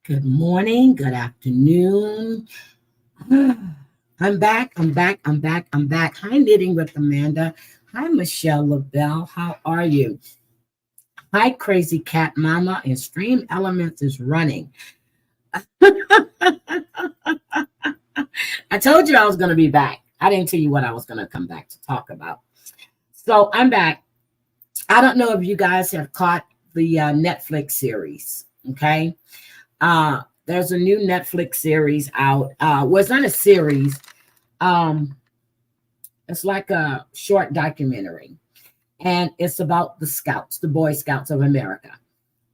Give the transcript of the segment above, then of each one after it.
Good morning, good afternoon. I'm back, I'm back, I'm back, I'm back. Hi, Knitting with Amanda. Hi, Michelle LaBelle. How are you? Hi, Crazy Cat Mama. And Stream Elements is running. I told you I was going to be back. I didn't tell you what I was going to come back to talk about. So I'm back. I don't know if you guys have caught the Netflix series. Okay. There's a new Netflix series out. Well, it's not a series. Um, it's like a short documentary, and it's about the Scouts, the Boy Scouts of America.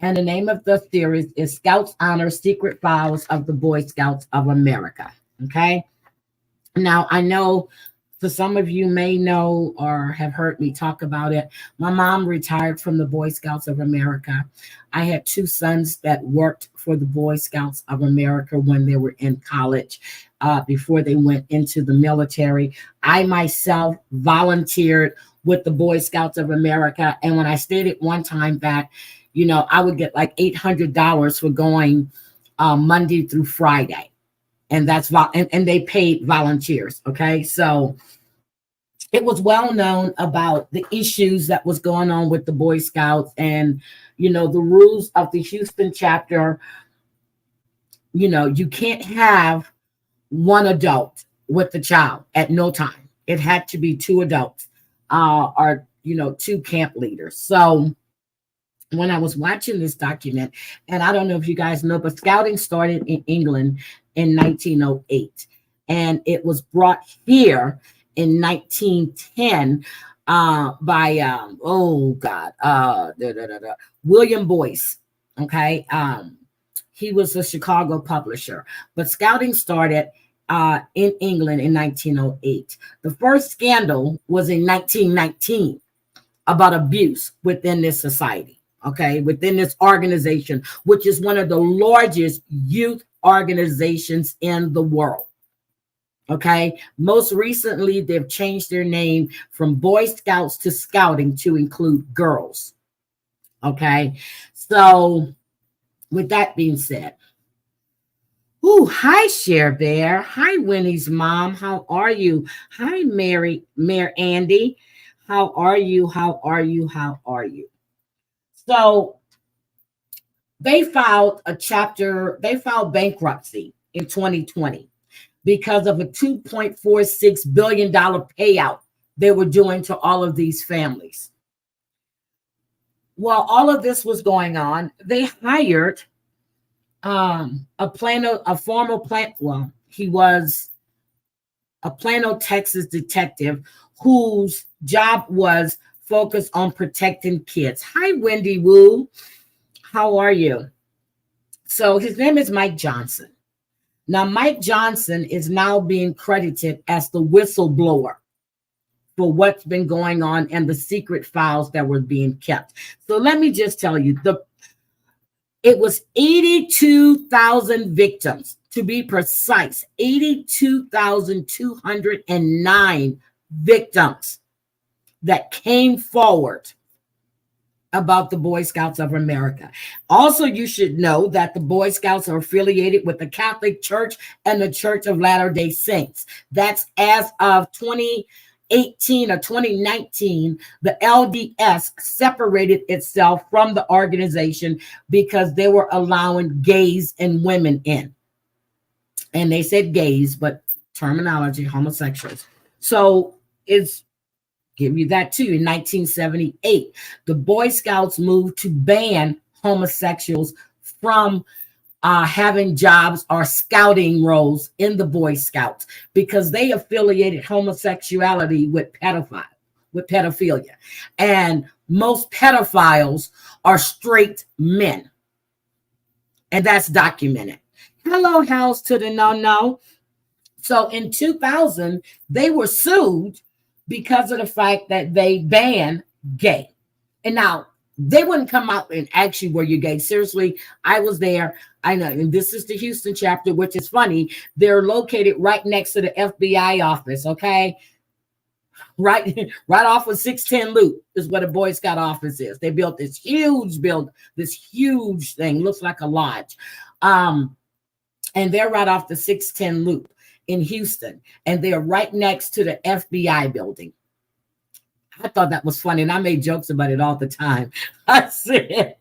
And the name of the series is Scouts Honor Secret Files of the Boy Scouts of America. Okay. Now, I know for some of you may know or have heard me talk about it. My mom retired from the Boy Scouts of America. I had two sons that worked for the Boy Scouts of America when they were in college, before they went into the military. I myself volunteered with the Boy Scouts of America. And when I stated one time that, I would get like $800 for going Monday through Friday. And and they paid volunteers. Okay. So it was well known about the issues that was going on with the Boy Scouts and, the rules of the Houston chapter. You can't have one adult with the child at no time. It had to be two adults, or, two camp leaders. So when I was watching this document, and I don't know if you guys know, but scouting started in England in 1908, and it was brought here in 1910 by William Boyce. Okay. He was a Chicago publisher, but scouting started in England in 1908. The first scandal was in 1919 about abuse within this society. Okay, within this organization, which is one of the largest youth organizations in the world. Okay, most recently, they've changed their name from Boy Scouts to Scouting to include girls. Okay, so with that being said, hi, Cher Bear. Hi, Winnie's mom. How are you? Hi, Mayor Andy. How are you? How are you? How are you? So they filed bankruptcy in 2020 because of a $2.46 billion payout they were doing to all of these families. While all of this was going on, they hired he was a Plano, Texas detective whose job was focused on protecting kids. Hi, Wendy Wu. How are you? So his name is Mike Johnson. Now, Mike Johnson is now being credited as the whistleblower for what's been going on and the secret files that were being kept. So let me just tell you, it was 82,000 victims, to be precise, 82,209 victims that came forward about the Boy Scouts of America. Also, you should know that the Boy Scouts are affiliated with the Catholic Church and the Church of Latter-day Saints. That's as of 2018 or 2019, the LDS separated itself from the organization because they were allowing gays and women in. And they said gays, but terminology, homosexuals. So it's give you that too. In 1978, the Boy Scouts moved to ban homosexuals from having jobs or scouting roles in the Boy Scouts because they affiliated homosexuality with pedophilia. And most pedophiles are straight men. And that's documented. Hello, house to the no. So in 2000, they were sued because of the fact that they banned gay. And now they wouldn't come out and ask you were you gay. Seriously, I was there. I know. And this is the Houston chapter, which is funny. They're located right next to the FBI office. Okay. right off of 610 Loop is where the Boy Scout office is. They built this huge thing, looks like a lodge. And they're right off the 610 Loop in Houston, and they're right next to the FBI building. I thought that was funny, and I made jokes about it all the time. I said,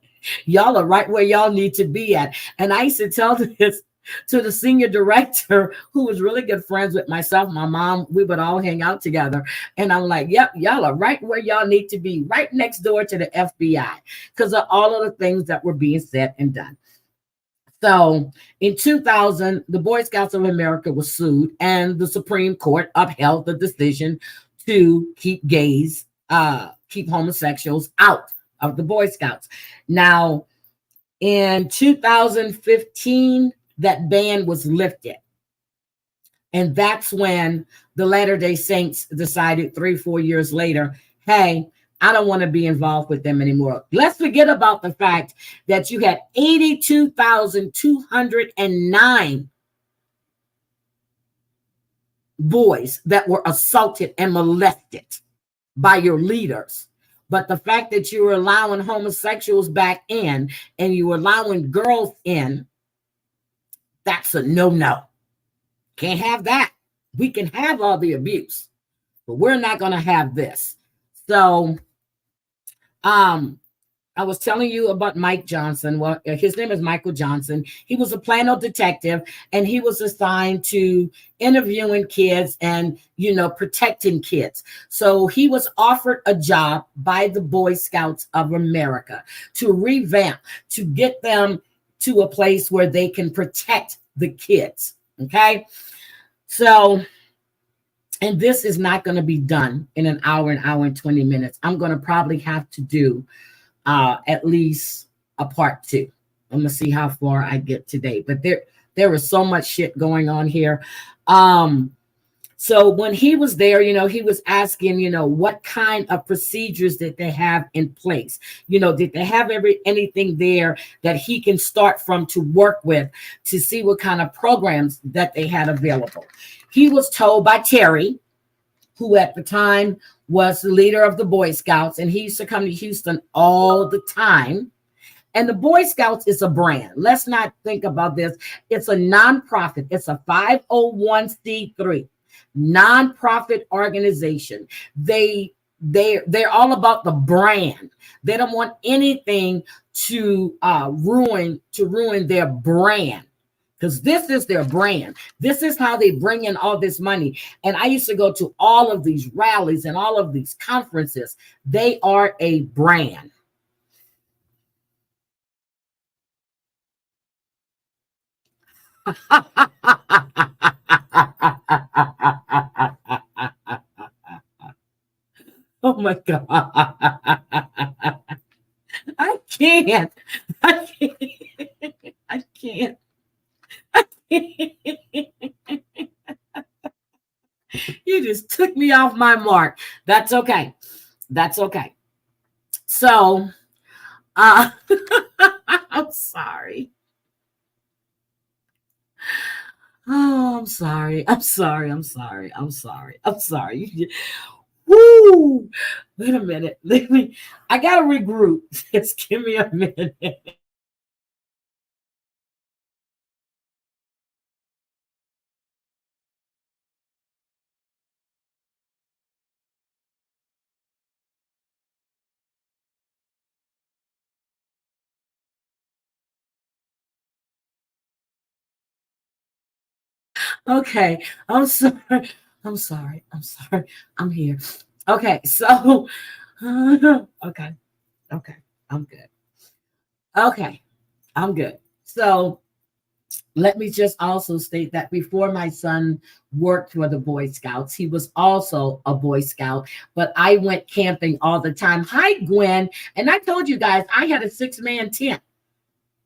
y'all are right where y'all need to be at. And I used to tell this to the senior director, who was really good friends with myself, my mom. We would all hang out together. And I'm like, yep, y'all are right where y'all need to be, right next door to the FBI, because of all of the things that were being said and done. So in 2000, the Boy Scouts of America was sued, and the Supreme Court upheld the decision to keep gays, keep homosexuals out of the Boy Scouts. Now, in 2015, that ban was lifted. And that's when the Latter-day Saints decided 3-4 years later, hey, I don't want to be involved with them anymore. Let's forget about the fact that you had 82,209 boys that were assaulted and molested by your leaders. But the fact that you were allowing homosexuals back in and you were allowing girls in, that's a no-no. Can't have that. We can have all the abuse, but we're not going to have this. So, I was telling you about Mike Johnson. Well, his name is Michael Johnson. He was a Plano detective, and he was assigned to interviewing kids and, protecting kids. So he was offered a job by the Boy Scouts of America to revamp, to get them to a place where they can protect the kids. Okay. So, and this is not going to be done in an hour and 20 minutes. I'm going to probably have to do at least a part 2. I'm gonna see how far I get today, but there was so much shit going on here. So when he was there, he was asking, what kind of procedures did they have in place? Did they have anything there that he can start from to work with to see what kind of programs that they had available? He was told by Terry, who at the time was the leader of the Boy Scouts, and he used to come to Houston all the time. And the Boy Scouts is a brand. Let's not think about this. It's a nonprofit. It's a 501c3 nonprofit organization. They're all about the brand. They don't want anything to ruin their brand, because this is their brand. This is how they bring in all this money. And I used to go to all of these rallies and all of these conferences. They are a brand. Oh my God. I can't. I can't. You just took me off my mark. That's okay. That's okay. So, I'm sorry. Oh, I'm sorry. I'm sorry. I'm sorry. I'm sorry. I'm sorry. Woo! Wait a minute. I gotta regroup. Just give me a minute. Okay. I'm sorry. I'm sorry. I'm sorry. I'm here. Okay. So, okay. Okay. I'm good. Okay. I'm good. So, let me just also state that before my son worked for the Boy Scouts, he was also a Boy Scout, but I went camping all the time. Hi, Gwen. And I told you guys I had a 6-man tent,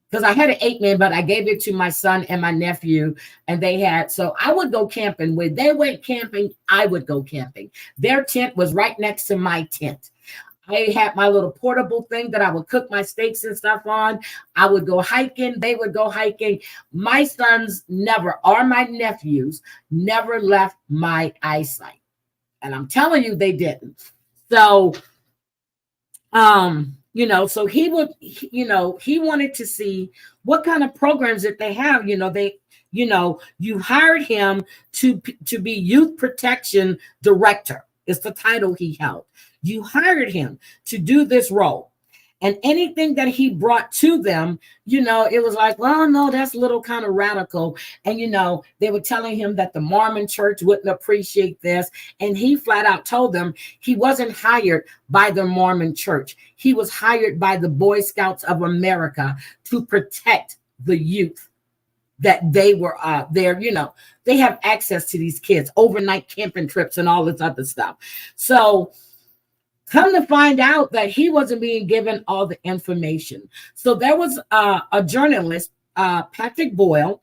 because I had an 8-man, but I gave it to my son and my nephew, and they had, so I would go camping. When they went camping, I would go camping. Their tent was right next to my tent. I had my little portable thing that I would cook my steaks and stuff on. I would go hiking. They would go hiking. My sons never, or my nephews, never left my eyesight. And I'm telling you, they didn't. So, so he would, he wanted to see what kind of programs that they have. You hired him to be youth protection director. Is the title he held. You hired him to do this role. And anything that he brought to them, it was like, well, no, that's a little kind of radical. And, they were telling him that the Mormon church wouldn't appreciate this. And he flat out told them he wasn't hired by the Mormon church. He was hired by the Boy Scouts of America to protect the youth that they were there. They have access to these kids, overnight camping trips and all this other stuff. So, come to find out that he wasn't being given all the information. So there was a journalist, Patrick Boyle,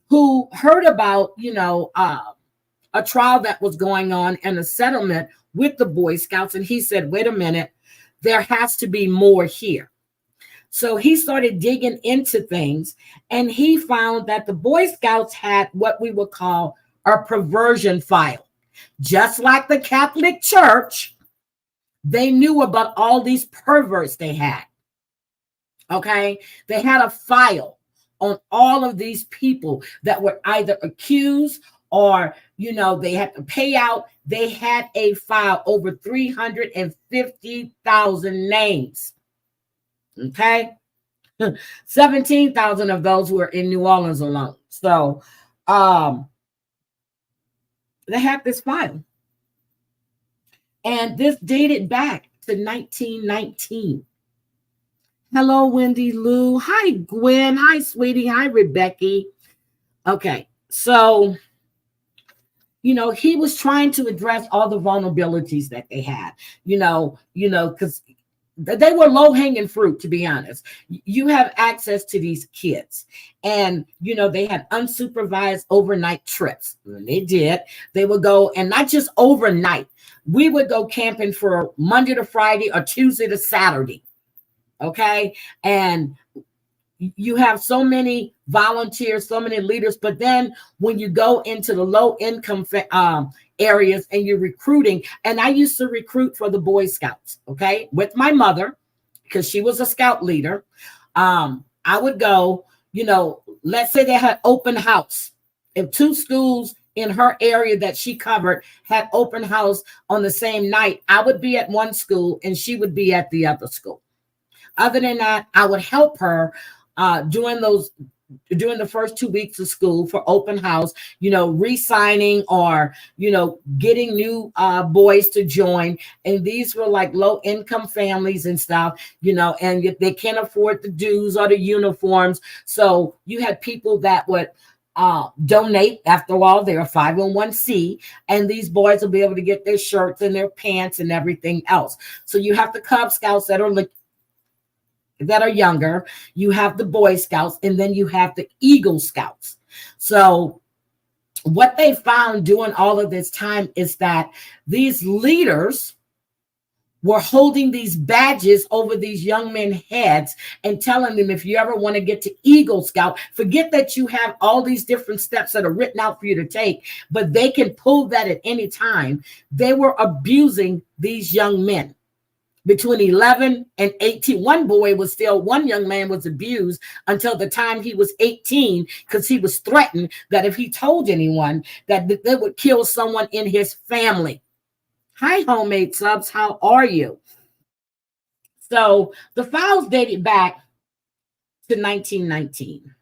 who heard about, a trial that was going on and a settlement with the Boy Scouts. And he said, wait a minute, there has to be more here. So he started digging into things, and he found that the Boy Scouts had what we would call a perversion file. Just like the Catholic Church, they knew about all these perverts they had. Okay. They had a file on all of these people that were either accused or, they had to pay out. They had a file over 350,000 names. Okay. 17,000 of those were in New Orleans alone. So, they had this file. And this dated back to 1919. Hello, Wendy Lou. Hi, Gwen. Hi, sweetie. Hi, Rebecca. Okay, so, he was trying to address all the vulnerabilities that they had, because they were low-hanging fruit, to be honest. You have access to these kids. And, they had unsupervised overnight trips. And they did. They would go, and not just overnight. We would go camping for Monday to Friday or Tuesday to Saturday. Okay. And you have so many volunteers, so many leaders. But then when you go into the low income areas and you're recruiting, and I used to recruit for the Boy Scouts, okay, with my mother, because she was a scout leader. I would go, let's say they had open house. If two schools in her area that she covered had open house on the same night, I would be at one school and she would be at the other school. Other than that, I would help her during the first 2 weeks of school for open house, re-signing or, getting new boys to join. And these were like low income families and stuff, and they can't afford the dues or the uniforms. So you had people that would donate. After all, they're a 501c, and these boys will be able to get their shirts and their pants and everything else. So you have the Cub Scouts that are younger, you have the Boy Scouts, and then you have the Eagle Scouts. So what they found during all of this time is that these leaders were holding these badges over these young men's heads and telling them, if you ever want to get to Eagle Scout, forget that you have all these different steps that are written out for you to take, but they can pull that at any time. They were abusing these young men between 11 and 18. One young man was abused until the time he was 18, because he was threatened that if he told anyone that they would kill someone in his family. Hi, homemade subs. How are you? So the files dated back to 1919.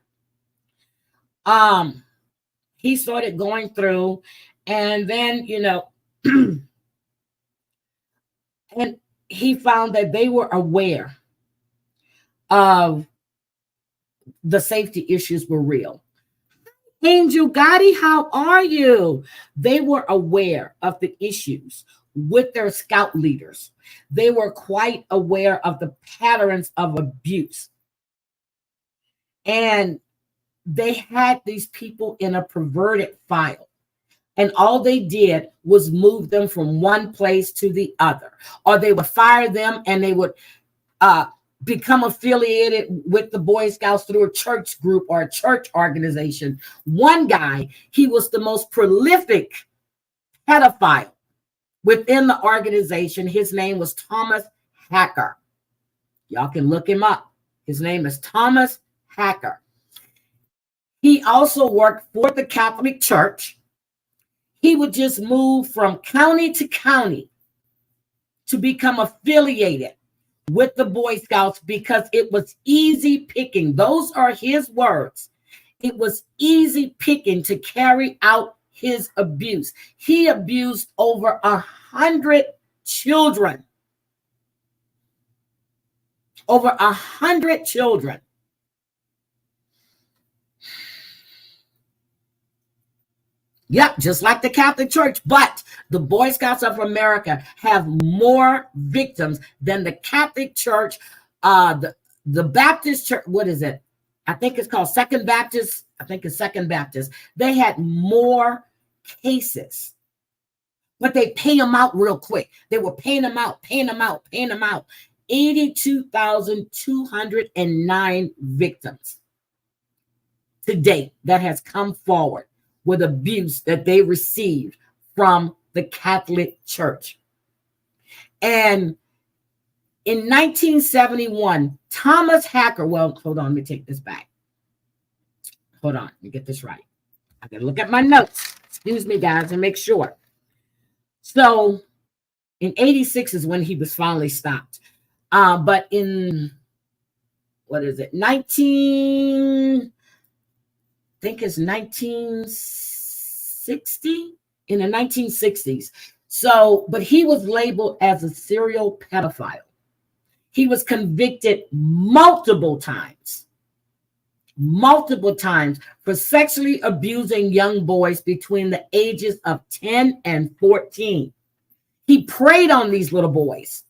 He started going through, and then, and he found that they were aware of the safety issues were real. Angel Gotti, how are you? They were aware of the issues with their scout leaders. They were quite aware of the patterns of abuse. And they had these people in a perverted file. And all they did was move them from one place to the other. Or they would fire them and they would become affiliated with the Boy Scouts through a church group or a church organization. One guy, he was the most prolific pedophile within the organization. His name was Thomas Hacker. Y'all can look him up. His name is Thomas Hacker. He also worked for the Catholic Church. He would just move from county to county to become affiliated with the Boy Scouts because it was easy picking. Those are his words. It was easy picking to carry out his abuse. He abused over 100 children. Over 100 children. Yep, just like the Catholic Church, but the Boy Scouts of America have more victims than the Catholic Church, the Baptist Church. What is it? I think it's called Second Baptist. I think it's Second Baptist. They had more cases, but they pay them out real quick. They were paying them out. 82,209 victims to date that has come forward with abuse that they received from the Catholic Church. And in 1971, Thomas Hacker, well, hold on, let me take this back. Hold on, let me get this right. I gotta look at my notes. Excuse me, guys, and make sure. So in 86 is when he was finally stopped. But in, what is it, 1960, in the 1960s. So, but he was labeled as a serial pedophile. He was convicted multiple times for sexually abusing young boys between the ages of 10 and 14. He preyed on these little boys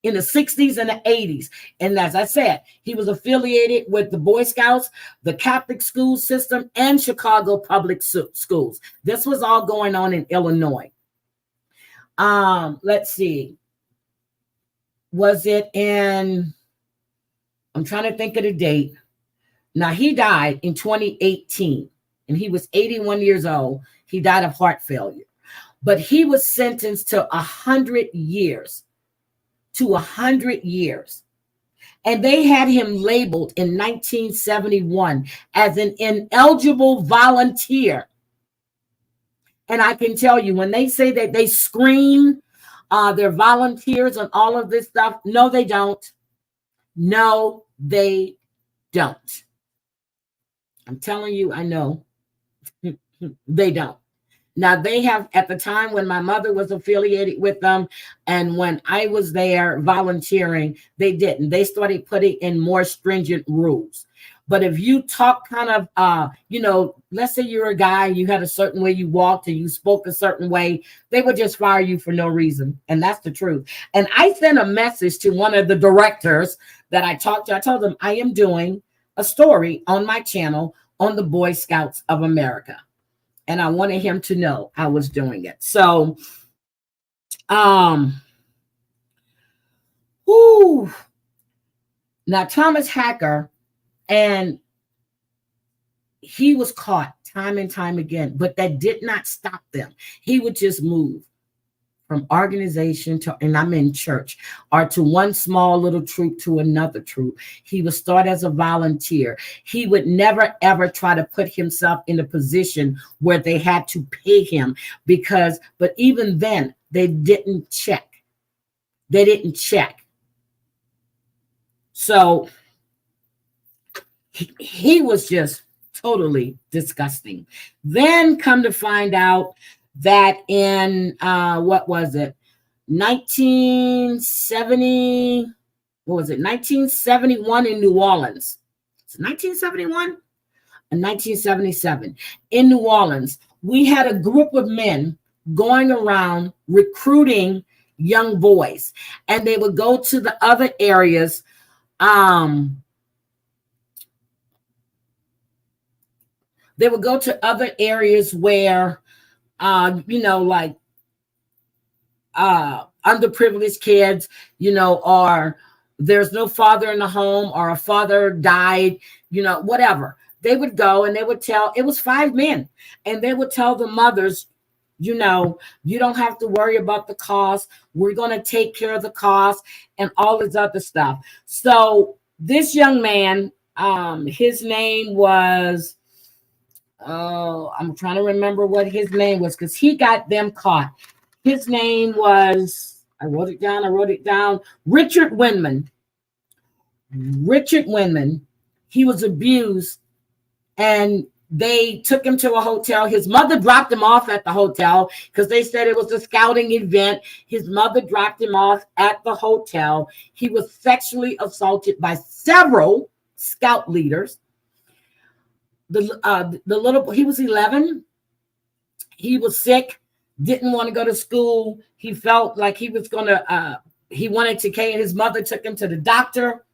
in the 60s and the 80s. And as I said, he was affiliated with the Boy Scouts, the Catholic school system, and Chicago public schools. This was all going on in Illinois. Let's see. Was it in, I'm trying to think of the date. Now, he died in 2018, and he was 81 years old. He died of heart failure. But he was sentenced to 100 years. To 100 years. And they had him labeled in 1971 as an ineligible volunteer. And I can tell you, when they say that they screen their volunteers and all of this stuff, no, they don't. No, they don't. I'm telling you, I know. They don't. Now, they have, at the time when my mother was affiliated with them and when I was there volunteering, they didn't. They started putting in more stringent rules. But if you talk kind of, let's say you're a guy, you had a certain way you walked and you spoke a certain way, they would just fire you for no reason. And that's the truth. And I sent a message to one of the directors that I talked to. I told them I am doing a story on my channel on the Boy Scouts of America. And I wanted him to know I was doing it. So, now Thomas Hacker, and he was caught time and time again, but that did not stop them. He would just move from organization to, and I'm in church, or to one small little troop to another troop. He would start as a volunteer. He would never, ever try to put himself in a position where they had to pay him but even then, they didn't check. They didn't check. So he was just totally disgusting. Then come to find out that in, 1971 in New Orleans. It's 1971 and 1977. In New Orleans, we had a group of men going around recruiting young boys, and they would go to the other areas. They would go to other areas where like underprivileged kids, or there's no father in the home, or a father died, whatever. They would go and they would tell, it was 5 men, and they would tell the mothers, You know, you don't have to worry about the cost. We're going to take care of the cost and all this other stuff. So this young man, his name was, oh, I'm trying to remember what his name was because he got them caught. His name was, I wrote it down. Richard Winman. Richard Winman. He was abused, and they took him to a hotel. His mother dropped him off at the hotel because they said it was a scouting event. His mother dropped him off at the hotel. He was sexually assaulted by several scout leaders. The little, he was 11. He was sick, didn't want to go to school. He felt like he was going to, he wanted to, his mother took him to the doctor.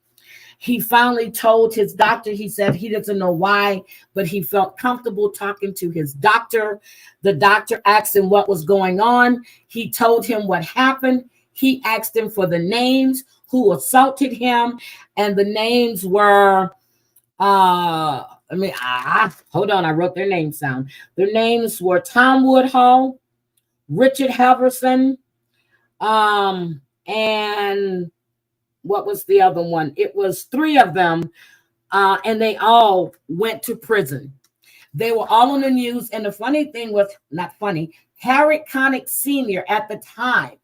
He finally told his doctor, he said he doesn't know why, but he felt comfortable talking to his doctor. The doctor asked him what was going on. He told him what happened. He asked him for the names who assaulted him. And the names were, hold on, I wrote their names down. Their names were Tom Woodhull, Richard Halverson, and what was the other one? It was 3 of them, and they all went to prison. They were all on the news, and the funny thing was, not funny, Harry Connick Sr. at the time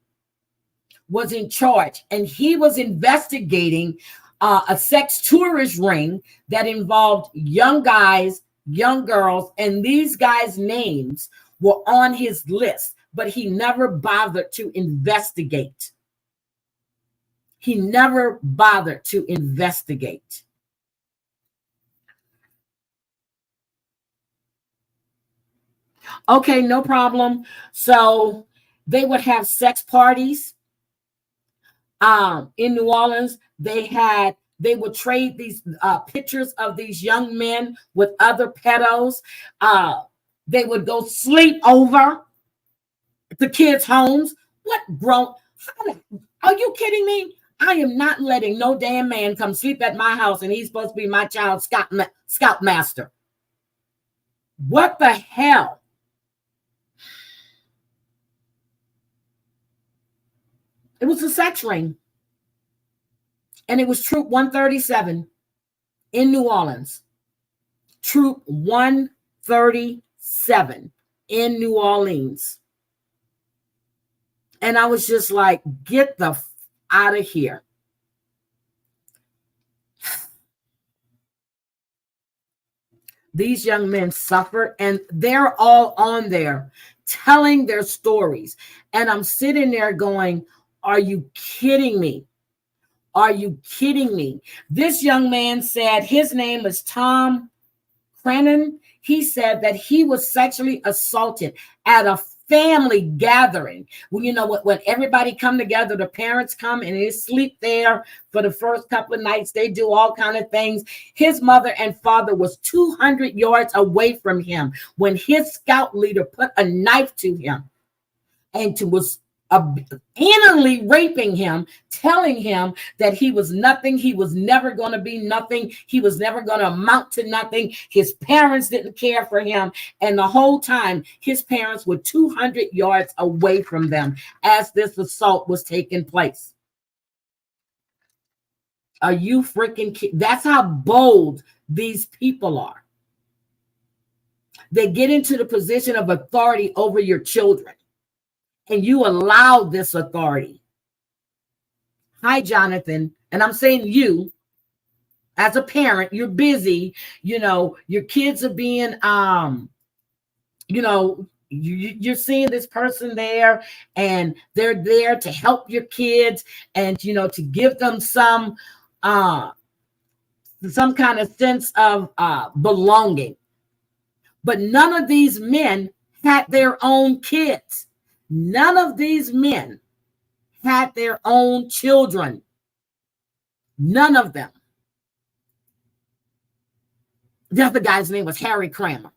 was in charge, and he was investigating a sex tourist ring that involved young guys, young girls, and these guys' names were on his list, but he never bothered to investigate. He never bothered to investigate. Okay, no problem. So they would have sex parties in New Orleans. They would trade these pictures of these young men with other pedos. They would go sleep over the kids' homes. What grown? Are you kidding me? I am not letting no damn man come sleep at my house, and he's supposed to be my child's scoutmaster. What the hell? It was a sex ring. And it was Troop 137 in New Orleans. Troop 137 in New Orleans. And I was just like, get the out of here. These young men suffer, and they're all on there telling their stories. And I'm sitting there going, are you kidding me? Are you kidding me? This young man said his name is Tom Crennan. He said that he was sexually assaulted at a family gathering. Well, you know what? When everybody come together, the parents come and they sleep there for the first couple of nights. They do all kind of things. His mother and father was 200 yards away from him when his scout leader put a knife to him and was anally raping him, telling him that he was nothing. He was never going to be nothing. He was never going to amount to nothing. His parents didn't care for him. And the whole time, his parents were 200 yards away from them as this assault was taking place. Are you freaking kidding? That's how bold these people are. They get into the position of authority over your children. And you allow this authority. Hi, Jonathan. And I'm saying you, as a parent, you're busy. You know, your kids are being, you're seeing this person there, and they're there to help your kids and, to give them some kind of sense of belonging. But none of these men had their own kids. None of these men had their own children. None of them. The other guy's name was Harry Kramer.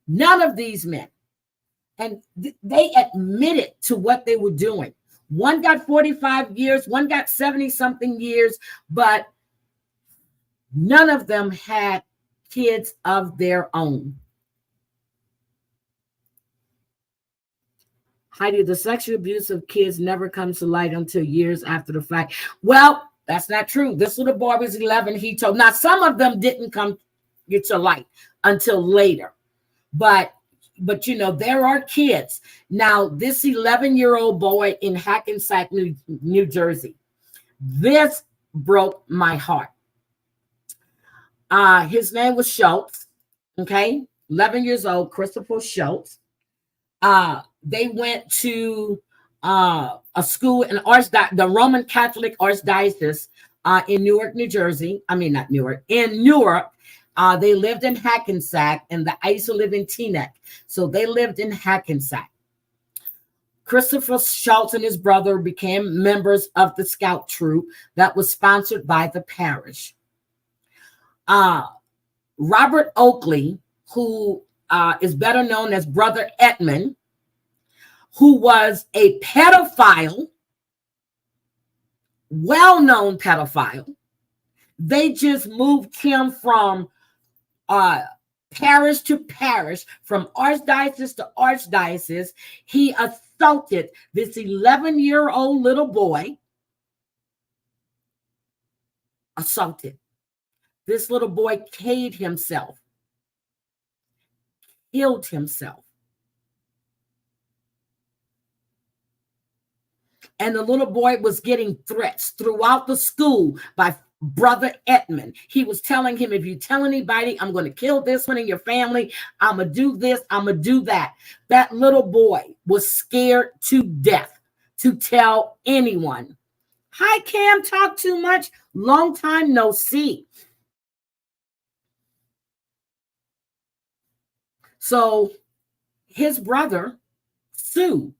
None of these men. And they admitted to what they were doing. One got 45 years, one got 70-something years, but none of them had kids of their own. Heidi, the sexual abuse of kids never comes to light until years after the fact. Well, that's not true. This little boy was 11. He told, now some of them didn't come to light until later, but you know, there are kids. Now, this 11-year-old boy in Hackensack, New Jersey, this broke my heart. His name was Schultz, okay, 11 years old, Christopher Schultz. They went to a school in the Roman Catholic Archdiocese in Newark, New Jersey. I mean, not Newark, in Newark. They lived in Hackensack, and I used to live in Teaneck. So they lived in Hackensack. Christopher Schultz and his brother became members of the scout troop that was sponsored by the parish. Robert Oakley, who is better known as Brother Edmund, who was a pedophile, well-known pedophile. They just moved him from parish to parish, from archdiocese to archdiocese. He assaulted this 11-year-old little boy. Assaulted. This little boy killed himself. Killed himself. And the little boy was getting threats throughout the school by Brother Edmund. He was telling him, if you tell anybody, I'm going to kill this one in your family. I'm going to do this. I'm going to do that. That little boy was scared to death to tell anyone. Hi, Cam. Talk too much. Long time no see. So his brother sued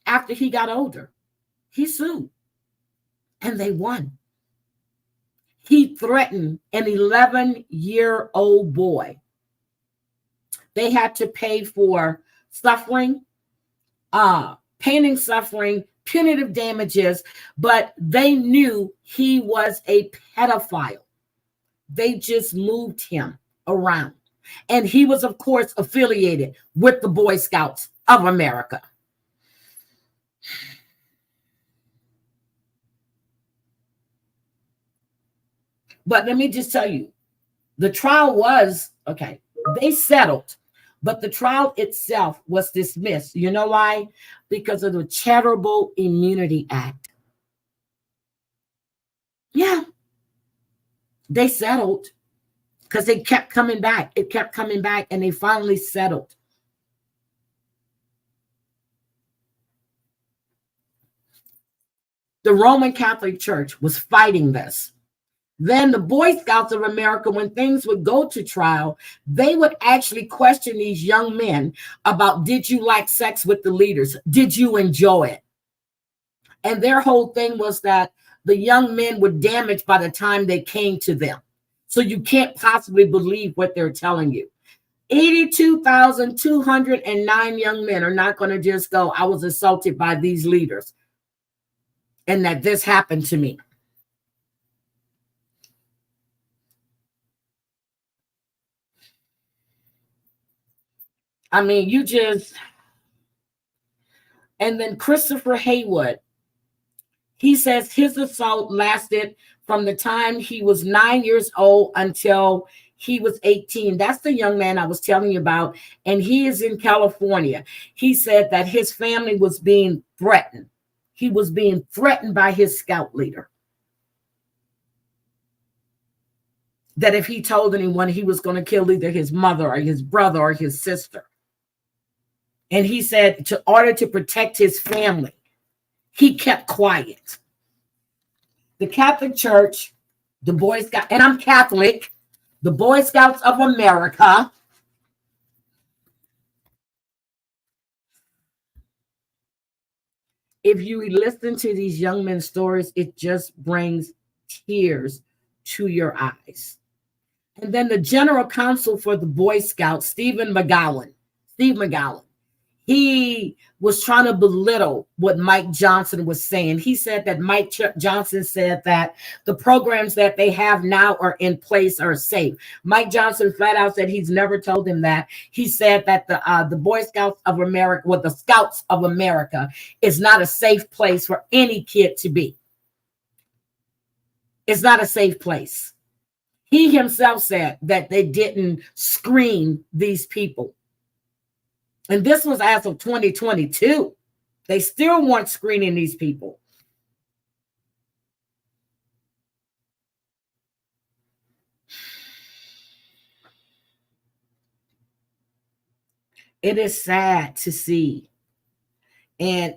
after he got older. He sued, and they won. He threatened an 11-year-old boy. They had to pay for suffering, pain and suffering, punitive damages, but they knew he was a pedophile. They just moved him around. And he was, of course, affiliated with the Boy Scouts of America. But let me just tell you, the trial was, okay, they settled, but the trial itself was dismissed. You know why? Because of the Charitable Immunity Act. Yeah. They settled because they kept coming back. It kept coming back, and they finally settled. The Roman Catholic Church was fighting this. Then the Boy Scouts of America, when things would go to trial, they would actually question these young men about, did you like sex with the leaders? Did you enjoy it? And their whole thing was that the young men were damaged by the time they came to them. So you can't possibly believe what they're telling you. 82,209 young men are not going to just go, I was assaulted by these leaders and that this happened to me. I mean, you just, and then Christopher Haywood, he says his assault lasted from the time he was 9 years old until he was 18. That's the young man I was telling you about, and he is in California. He said that his family was being threatened. He was being threatened by his scout leader. That if he told anyone, he was going to kill either his mother or his brother or his sister. And he said, in order to protect his family, he kept quiet. The Catholic Church, the Boy Scouts, and I'm Catholic, the Boy Scouts of America, if you listen to these young men's stories, it just brings tears to your eyes. And then the General Counsel for the Boy Scouts, Steve McGowan, he was trying to belittle what Mike Johnson was saying. He said that Johnson said that the programs that they have now are in place are safe. Mike Johnson flat out said he's never told him that. He said that the Boy Scouts of America, the Scouts of America, is not a safe place for any kid to be. It's not a safe place. He himself said that they didn't screen these people. And this was as of 2022. They still weren't screening these people. It is sad to see. And,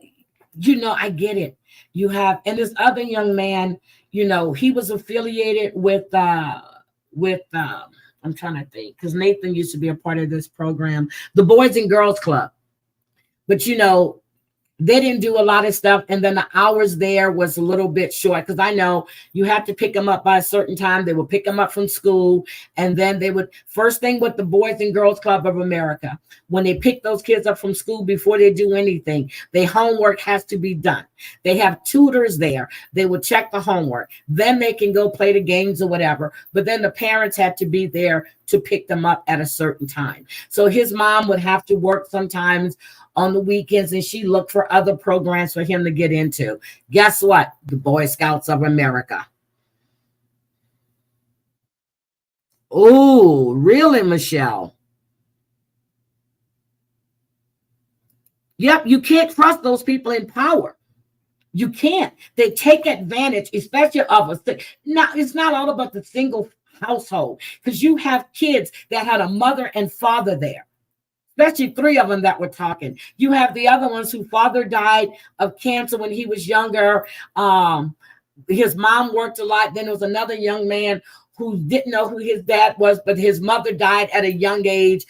I get it. You have, and this other young man, he was affiliated with I'm trying to think, because Nathan used to be a part of this program, the Boys and Girls Club. But, they didn't do a lot of stuff. And then the hours there was a little bit short, because I know you have to pick them up by a certain time. They would pick them up from school. And then they would, first thing with the Boys and Girls Club of America, when they pick those kids up from school, before they do anything, their homework has to be done. They have tutors there. They would check the homework. Then they can go play the games or whatever. But then the parents had to be there to pick them up at a certain time. So his mom would have to work sometimes on the weekends, and she looked for other programs for him to get into. Guess what? The Boy Scouts of America. Oh, really, Michelle? Yep, you can't trust those people in power. You can't. They take advantage, especially of us. Now, it's not all about the single household, because you have kids that had a mother and father there. Especially 3 of them that were talking. You have the other ones whose father died of cancer when he was younger. His mom worked a lot. Then there was another young man who didn't know who his dad was, but his mother died at a young age.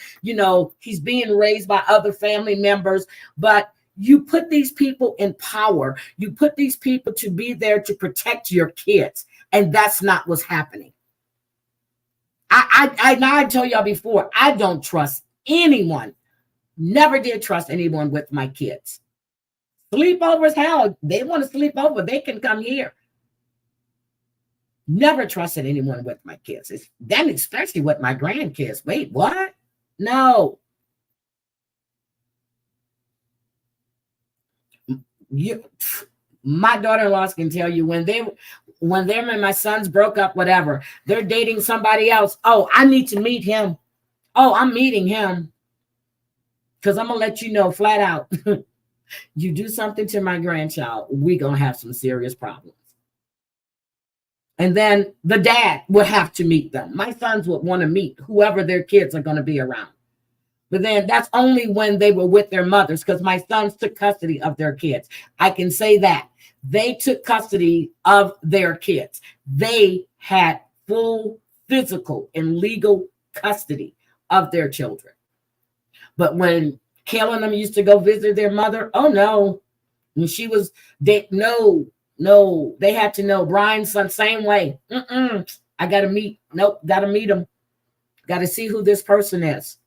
He's being raised by other family members. But you put these people in power. You put these people to be there to protect your kids. And that's not what's happening. I told y'all before, I don't trust anyone. Never did trust anyone with my kids. Sleepovers, hell, they want to sleep over, they can come here. Never trusted anyone with my kids. Then especially with my grandkids. Wait, what? No. My daughter-in-laws can tell you when them and my sons broke up, whatever, they're dating somebody else. Oh, I need to meet him. Oh, I'm meeting him. Because I'm going to let you know flat out, you do something to my grandchild, we're going to have some serious problems. And then the dad would have to meet them. My sons would want to meet whoever their kids are going to be around. But then that's only when they were with their mothers, because my sons took custody of their kids. I can say that. They took custody of their kids. They had full physical and legal custody of their children. But when Kayla and them used to go visit their mother, oh no. When she was, they had to know. Brian's son, same way. I got to meet. Nope, got to meet him. Got to see who this person is.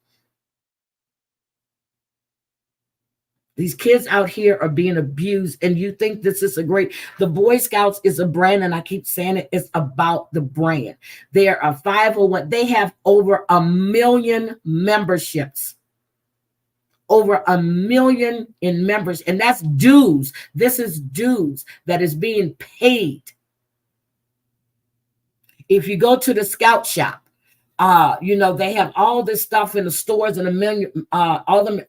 These kids out here are being abused, and you think this is the Boy Scouts is a brand, and I keep saying it's about the brand. They are a 501. They have over 1 million memberships. Over 1 million in members, and that's dues. This is dues that is being paid. If you go to the Scout shop, they have all this stuff in the stores, and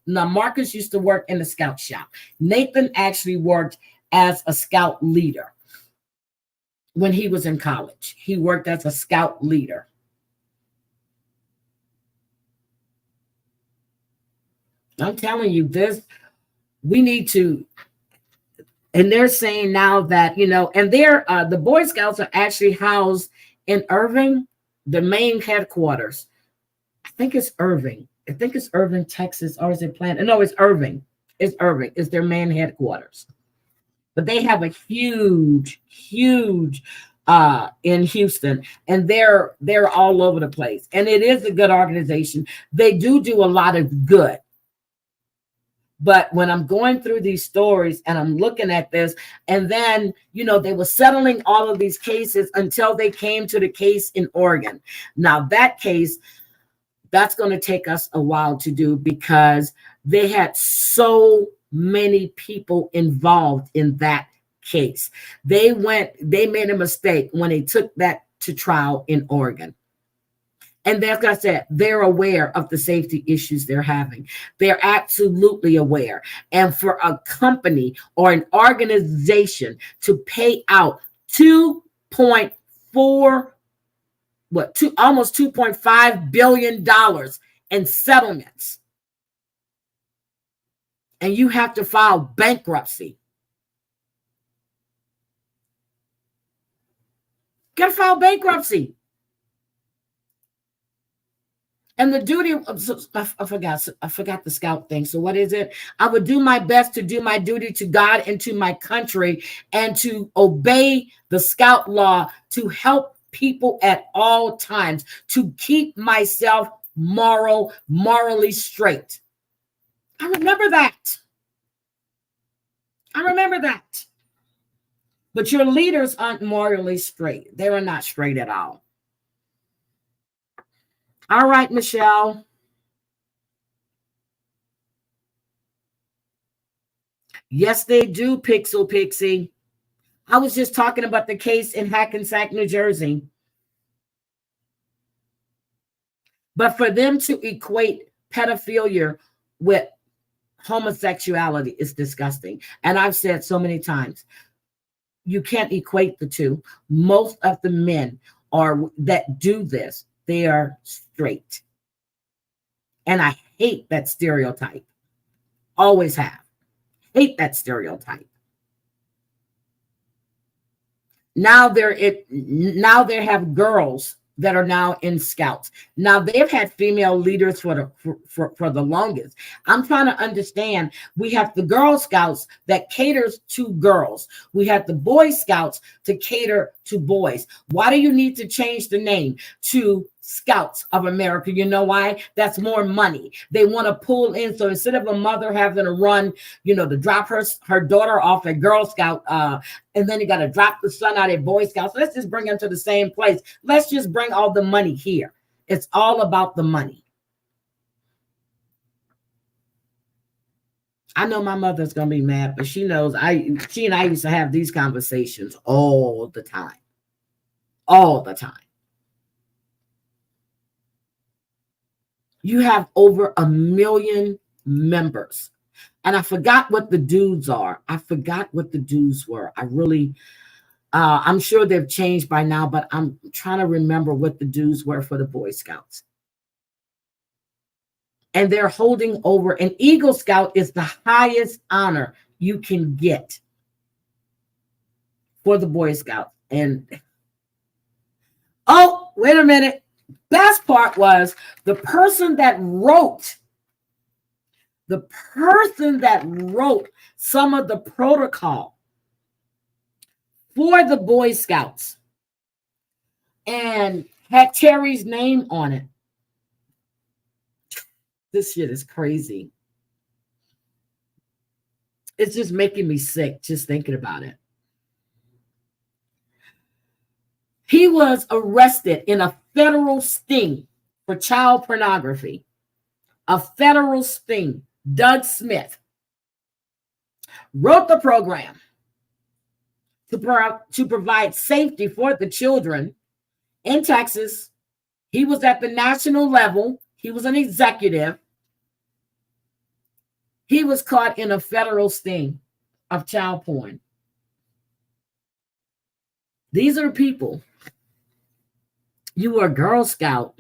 now Marcus used to work in the Scout shop. Nathan actually worked as a Scout leader when he was in college. He worked as a Scout leader. I'm telling you this, we need to, and they're saying now that, and the Boy Scouts are actually housed in Irving, the main headquarters. I think it's Irving, Texas, or is it Plano? No, it's Irving. It's Irving. It's their main headquarters. But they have a huge in Houston, and they're all over the place. And it is a good organization. They do a lot of good. But when I'm going through these stories and I'm looking at this, and then, they were settling all of these cases until they came to the case in Oregon. Now, that case, that's going to take us a while to do because they had so many people involved in that case. They made a mistake when they took that to trial in Oregon. And like I said, they're aware of the safety issues they're having. They're absolutely aware. And for a company or an organization to pay out almost $2.5 billion in settlements, and you have to file bankruptcy. Got to file bankruptcy. And the duty, I forgot the scout thing. So what is it? I would do my best to do my duty to God and to my country and to obey the scout law to help people at all times, to keep myself morally straight. I remember that. But your leaders aren't morally straight. They are not straight at all. All right, Michelle. Yes, they do, Pixel Pixie. I was just talking about the case in Hackensack, New Jersey. But for them to equate pedophilia with homosexuality is disgusting. And I've said so many times, you can't equate the two. Most of the men that do this, they are straight. And I hate that stereotype. Always have. Hate that stereotype. Now they have girls that are now in scouts. Now they've had female leaders for the longest. I'm trying to understand. We have the Girl Scouts that caters to girls. We have the Boy Scouts to cater to boys. Why do you need to change the name to Scouts of America? You know why? That's more money. They want to pull in. So instead of a mother having to run, to drop her daughter off at Girl Scout, and then you got to drop the son out at Boy Scouts. Let's just bring them to the same place. Let's just bring all the money here. It's all about the money. I know my mother's going to be mad, but she knows she and I used to have these conversations all the time. All the time. You have over 1 million members. And I forgot what the dues are. I forgot what the dues were. I really, I'm sure they've changed by now, but I'm trying to remember what the dues were for the Boy Scouts. And they're holding over. An Eagle Scout is the highest honor you can get for the Boy Scouts. And, oh, wait a minute. Best part was the person that wrote some of the protocol for the Boy Scouts and had Terry's name on it. This shit is crazy. It's just making me sick just thinking about it. He was arrested in a federal sting for child pornography. A federal sting. Doug Smith wrote the program to provide safety for the children in Texas. He was at the national level. He was an executive. He was caught in a federal sting of child porn. These are people. You were a Girl Scout.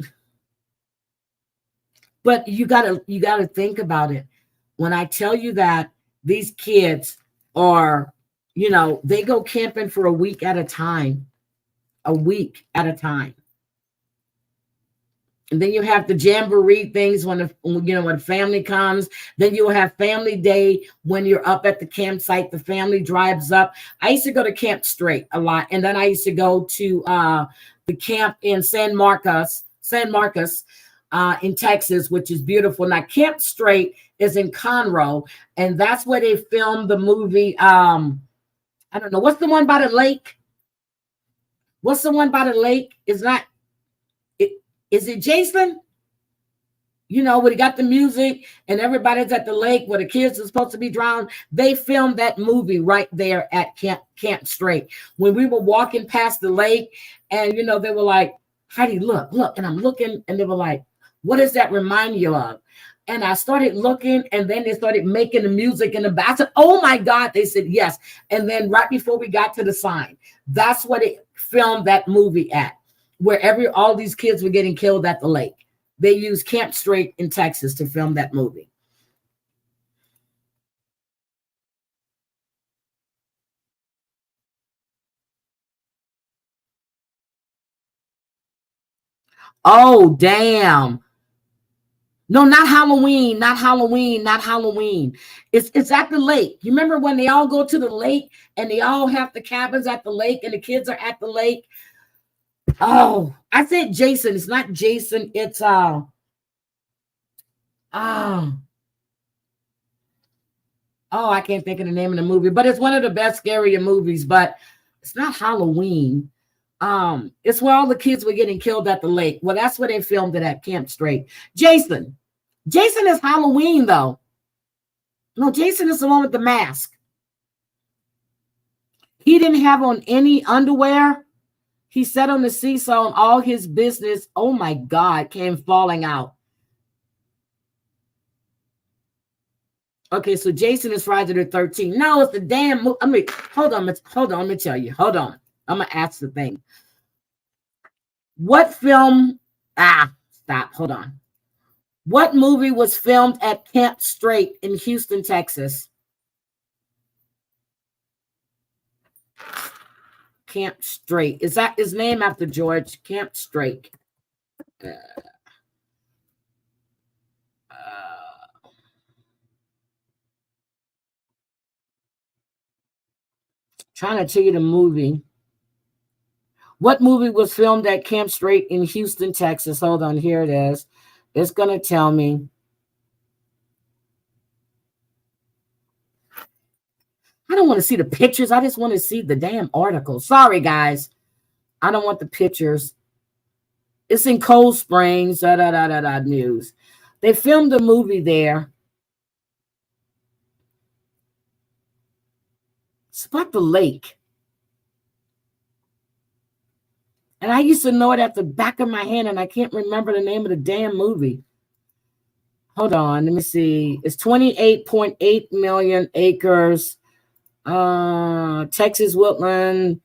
But you gotta think about it. When I tell you that these kids are, they go camping for a week at a time. A week at a time. And then you have the jamboree things when family comes. Then you'll have family day when you're up at the campsite. The family drives up. I used to go to Camp Straight a lot. And then I used to go to the camp in San Marcos. in Texas, which is beautiful. Now, Camp Straight is in Conroe, and that's where they filmed the movie. I don't know. What's the one by the lake? What's the one by the lake? Is it Jason? You know, when he got the music and everybody's at the lake where the kids are supposed to be drowned. They filmed that movie right there at Camp Straight. When we were walking past the lake, and you know, they were like, Heidi, look, and I'm looking, and they were like, what does that remind you of? And I started looking, and then they started making the music in the back. I said, oh my God. They said, yes. And then right before we got to the sign, that's what they filmed that movie at, where all these kids were getting killed at the lake. They used Camp Straight in Texas to film that movie. Oh, damn. No, not Halloween, not Halloween, not Halloween. It's at the lake. You remember when they all go to the lake and they all have the cabins at the lake and the kids are at the lake? Oh, I said Jason. It's not Jason. It's oh, I can't think of the name of the movie, but it's one of the best scarier movies, but it's not Halloween. It's where all the kids were getting killed at the lake. Well, that's where they filmed it at Camp Straight. Jason is Halloween, though. No, Jason is the one with the mask. He didn't have on any underwear. He sat on the seesaw and all his business, oh my God, came falling out. Okay, so Jason is Friday the 13th. No, it's the damn movie. I mean, hold on, let me tell you. Hold on. I'm going to ask the thing. What film? Stop. Hold on. What movie was filmed at Camp Straight in Houston, Texas? Camp Straight. Is that his name after George? Camp Straight. Trying to tell you the movie. What movie was filmed at Camp Straight in Houston, Texas? Hold on, here it is. It's going to tell me. I don't want to see the pictures. I just want to see the damn article. Sorry, guys. I don't want the pictures. It's in Cold Springs, news. They filmed a movie there. It's about the lake. And I used to know it at the back of my hand, and I can't remember the name of the damn movie. Hold on, let me see. It's 28.8 million acres. Texas Woodland.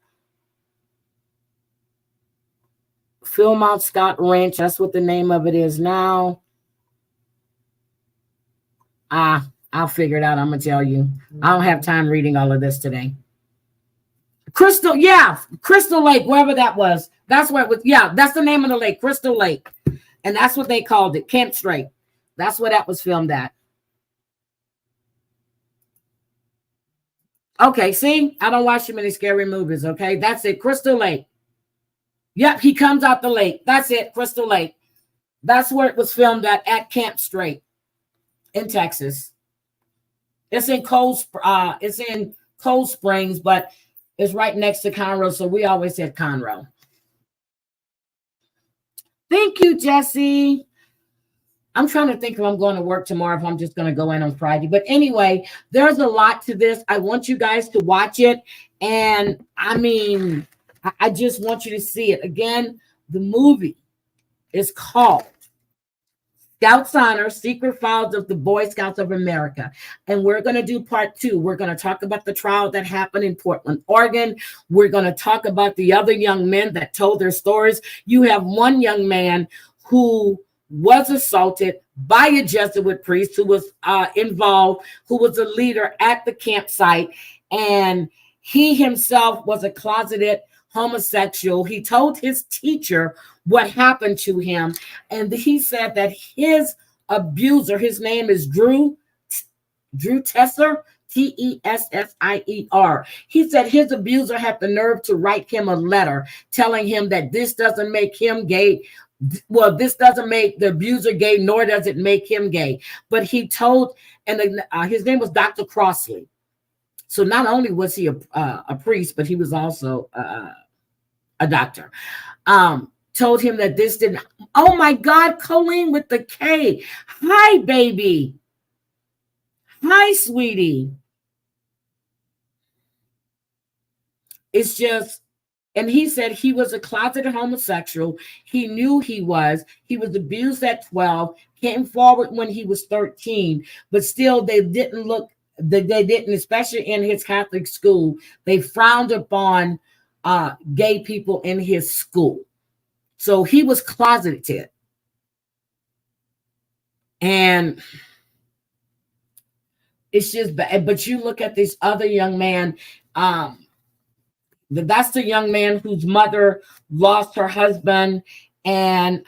Philmont Scott Ranch. That's what the name of it is now. I'll figure it out. I'm going to tell you. I don't have time reading all of this today. Crystal Lake, wherever that was. That's where it was. Yeah, that's the name of the lake, Crystal Lake. And that's what they called it, Camp Straight. That's where that was filmed at. Okay, see? I don't watch too many scary movies, okay? That's it, Crystal Lake. Yep, he comes out the lake. That's it, Crystal Lake. That's where it was filmed at Camp Straight in Texas. It's in Cold Springs, but it's right next to Conroe, so we always said Conroe. Thank you, Jesse. I'm trying to think if I'm going to work tomorrow, if I'm just going to go in on Friday. But anyway, there's a lot to this. I want you guys to watch it. And I mean, I just want you to see it. Again, the movie is called Scouts Honor, Secret Files of the Boy Scouts of America. And we're going to do part 2. We're going to talk about the trial that happened in Portland, Oregon. We're going to talk about the other young men that told their stories. You have one young man who was assaulted by a Jesuit priest who was involved, who was a leader at the campsite. And he himself was a closeted homosexual. He told his teacher what happened to him. And he said that his abuser, his name is Drew Tesser, Tessier. He said his abuser had the nerve to write him a letter telling him that this doesn't make him gay Well, this doesn't make the abuser gay, nor does it make him gay. But he told, and his name was Dr. Crossley. So not only was he a priest, but he was also a doctor. Told him that this didn't. Oh my God, Colleen with the K. Hi, baby. Hi, sweetie. It's just, and he said he was a closeted homosexual. He knew he was. He was abused at 12, came forward when he was 13, but still they didn't, especially in his Catholic school, they frowned upon gay people in his school. So he was closeted. And it's just bad. But you look at this other young man, that's the young man whose mother lost her husband, and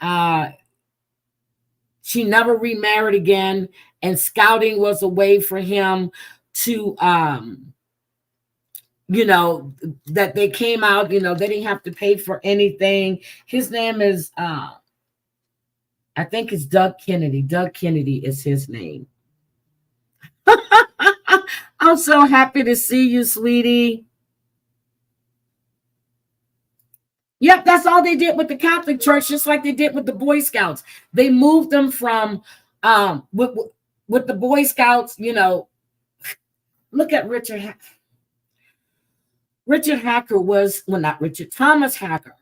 she never remarried again. And scouting was a way for him to, that they came out, they didn't have to pay for anything. His name is, I think it's Doug Kennedy. Doug Kennedy is his name. I'm so happy to see you, sweetie. Yep, that's all they did with the Catholic Church, just like they did with the Boy Scouts. They moved them from with the Boy Scouts, look at Richard. Richard Hacker was, well, not Richard, Thomas Hacker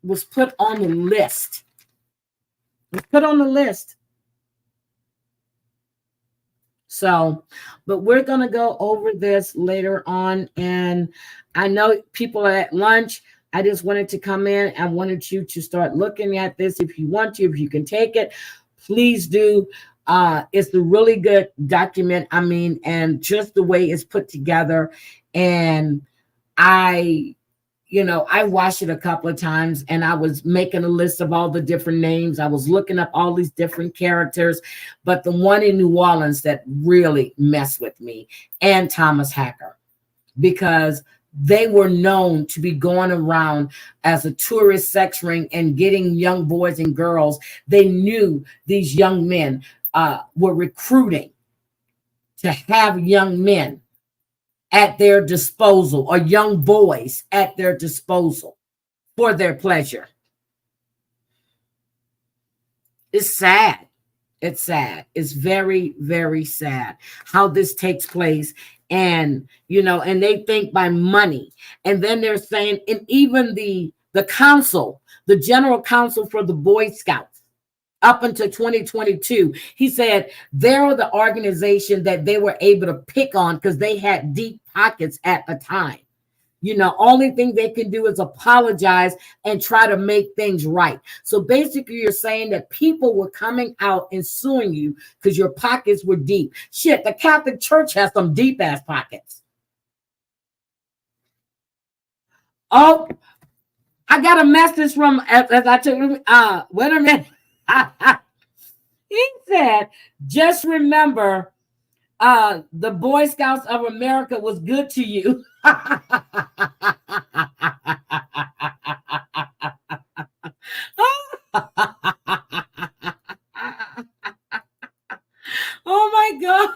was put on the list. So, but we're going to go over this later on. And I know people are at lunch. I just wanted to come in. I wanted you to start looking at this. If you want to, if you can take it, please do. It's a really good document. I mean, and just the way it's put together. And I watched it a couple of times, and I was making a list of all the different names. I was looking up all these different characters, but the one in New Orleans that really messed with me, and Thomas Hacker, because they were known to be going around as a tourist sex ring and getting young boys and girls. They knew these young men were recruiting to have young men at their disposal, or young boys at their disposal for their pleasure. It's sad. It's sad. It's very, very sad how this takes place. And, and they think by money. And then they're saying, and even the council, the general council for the Boy Scouts, up until 2022, he said they're the organization that they were able to pick on because they had deep pockets at the time. Only thing they can do is apologize and try to make things right. So basically, you're saying that people were coming out and suing you because your pockets were deep. Shit, the Catholic Church has some deep ass pockets. Oh, I got a message from, as I took, wait a minute. He said, just remember, the Boy Scouts of America was good to you. Oh my God.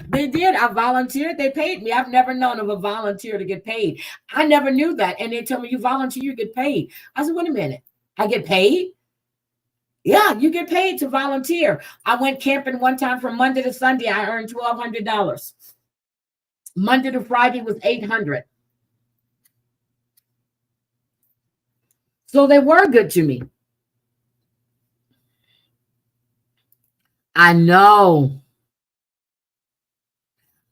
They did. I volunteered. They paid me. I've never known of a volunteer to get paid. I never knew that. And they tell me, you volunteer, you get paid. I said, wait a minute. I get paid? Yeah, you get paid to volunteer. I went camping one time from Monday to Sunday. I earned $1,200. Monday to Friday was $800. So they were good to me. I know.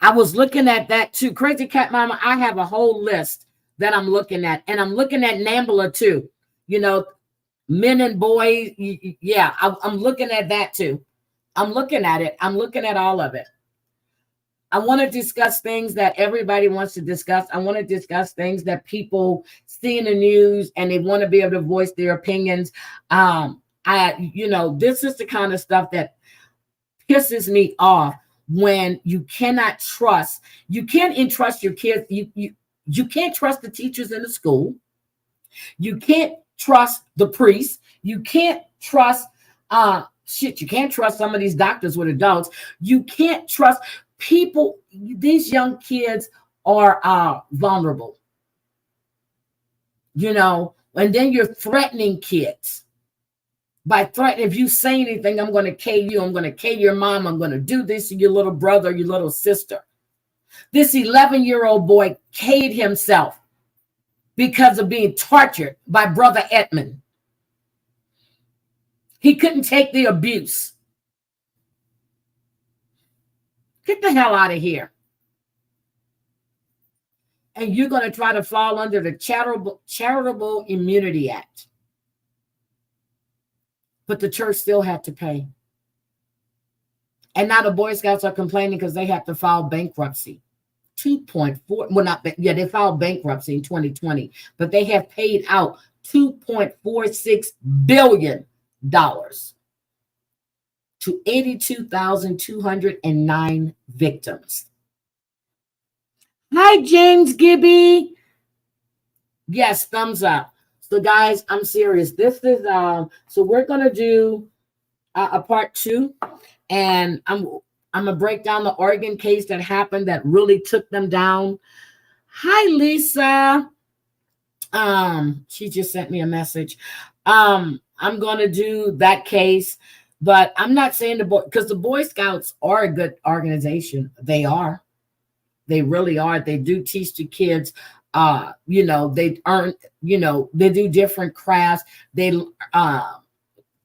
I was looking at that too. Crazy Cat Mama, I have a whole list that I'm looking at. And I'm looking at NAMBLA too. Men and boys. Yeah, I'm looking at that too. I'm looking at it. I'm looking at all of it. I want to discuss things that everybody wants to discuss. I want to discuss things that people see in the news and they want to be able to voice their opinions. This is the kind of stuff that pisses me off, when you cannot trust. You can't entrust your kids. You can't trust the teachers in the school. You can't trust the priest. You can't trust you can't trust some of these doctors with adults. You can't trust people. These young kids are vulnerable, and then you're threatening kids by threatening, if you say anything, I'm going to kill you. I'm going to kill your mom. I'm going to do this to your little brother, your little sister. This 11-year-old boy killed himself because of being tortured by Brother Edmund. He couldn't take the abuse. Get the hell out of here. And you're going to try to fall under the Charitable Immunity Act. But the church still had to pay. And now the Boy Scouts are complaining because they have to file bankruptcy. 2.4, well, not, yeah, they filed bankruptcy in 2020, but they have paid out $2.46 billion to 82,209 victims. Hi, James Gibby. Yes, thumbs up. So, guys, I'm serious. This is so we're gonna do a part 2, and I'm gonna break down the Oregon case that happened that really took them down. Hi, Lisa. She just sent me a message. I'm gonna do that case, but I'm not saying because the Boy Scouts are a good organization. They are. They really are. They do teach the kids. They earn. They do different crafts. They